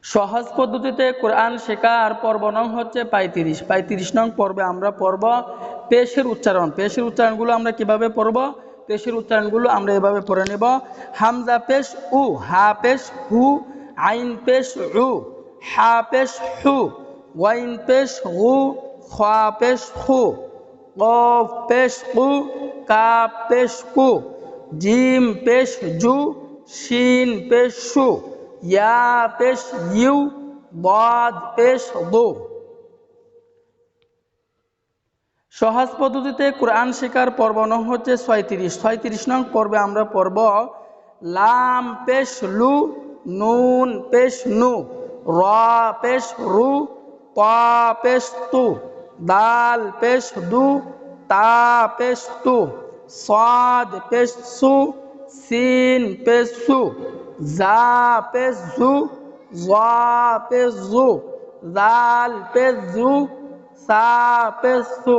সহজ পদ্ধতিতে কোরআন শেখার পর্ব নং হচ্ছে ৩৫ নং পর্বে আমরা পড়ব পেশের উচ্চারণ। পেশের উচ্চারণগুলো আমরা কিভাবে পড়ব? পেশের উচ্চারণগুলো আমরা এভাবে পড়ে নেব। হামজা পেশ উ, হা পেশ হু, আইন পেশ উ, হা পেশ হু, ওয়াইন পেশ হু, খা পেশ হু, কফ পেশ কু, কাফ পেশ কু, জিম পেশ জু, শিন পেশ শু, ইয়া পেশ ইউ, দাদ পেশ দু। সহজ পদ্ধতিতে কোরআন শেখার পর্ব নং হচ্ছে ৩৬ নং পর্বে আমরা পড়ব লাম পেশ লু, নুন পেশ নু, র পেশ রু, ত পেশ তু, দাল পেশ দু, তা পেশ তু, সাদ পেশ সু, সিন পেশ সু, জা পেশ জু, জা পেশ জু, জাল পেশ জু, সা পেশ সু।